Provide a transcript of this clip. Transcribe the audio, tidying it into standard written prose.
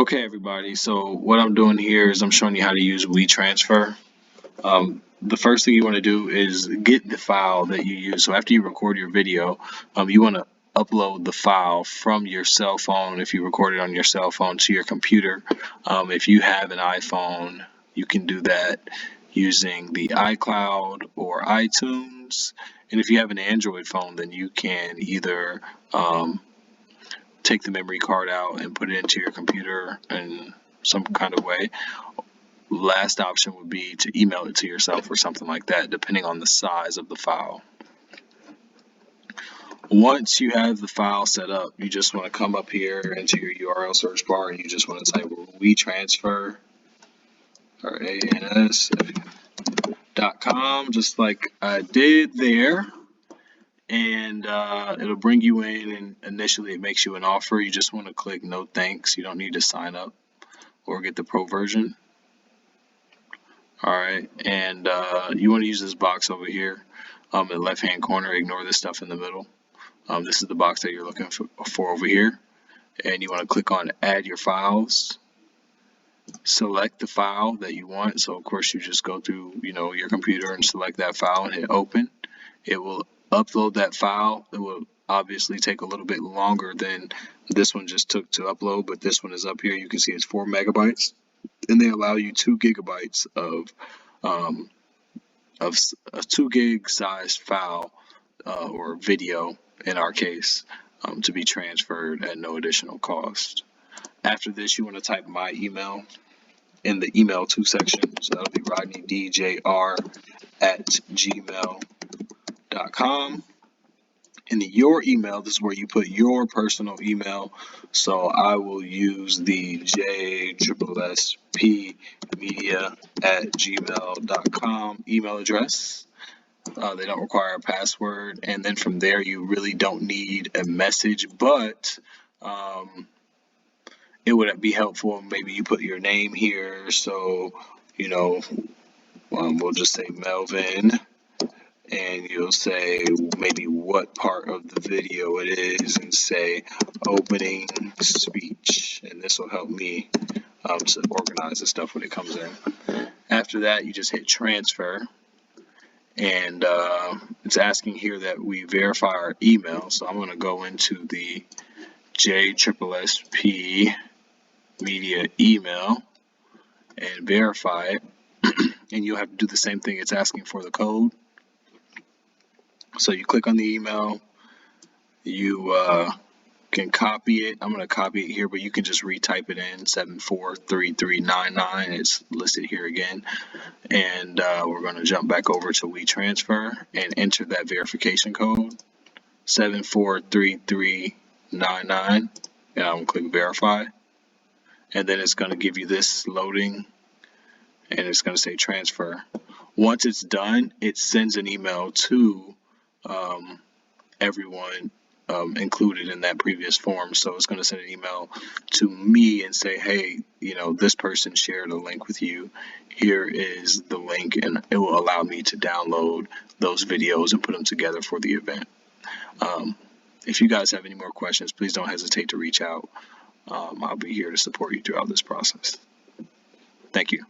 Okay, everybody. So what I'm doing here is I'm showing you how to use WeTransfer. The first thing you want to do is get the file that you use. So after you record your video, you want to upload the file from your cell phone, if you record it on your cell phone, to your computer. If you have an iPhone, you can do that using the iCloud or iTunes. And if you have an Android phone, then you can either take the memory card out and put it into your computer in some kind of way. Last option would be to email it to yourself or something like that, depending on the size of the file. Once you have the file set up, you just want to come up here into your URL search bar and you just want to type WeTransfer or ANS.com, just like I did there. And it'll bring you in, and initially it makes you an offer. You just want to click no thanks. You don't need to sign up or get the pro version. Alright, and you want to use this box over here in the left hand corner. Ignore this stuff in the middle. This is the box that you're looking for over here, and you want to click on add your files. Select the file that you want. So of course you just go through your computer and select that file and hit open. It will upload that file. It will obviously take a little bit longer than this one just took to upload, but this one is up here. You can see it's 4 megabytes, and they allow you 2 gigabytes of a 2 gig size file or video in our case to be transferred at no additional cost. After this, you want to type my email in the email to section. So that'll be rodneydjr@gmail.com. In your email, this is where you put your personal email. So I will use the jSSPmedia@gmail.com email address. They don't require a password. And then from there, you really don't need a message, but it would be helpful. Maybe you put your name here. So, we'll just say Melvin. And you'll say maybe what part of the video it is and say opening speech, and this will help me to organize the stuff when it comes in. After that, you just hit transfer, and it's asking here that we verify our email. So I'm going to go into the jSSP media email and verify it, and you'll have to do the same thing. It's asking for the code. So you click on the email, you can copy it. I'm going to copy it here, but you can just retype it in 743399. It's listed here again. And we're going to jump back over to WeTransfer and enter that verification code, 743399. And I'm going to click verify. And then it's going to give you this loading, and it's going to say transfer. Once it's done, it sends an email to everyone included in that previous form. So it's going to send an email to me and say, hey, this person shared a link with you. Here is the link, and it will allow me to download those videos and put them together for the event. If you guys have any more questions, please don't hesitate to reach out. I'll be here to support you throughout this process. Thank you.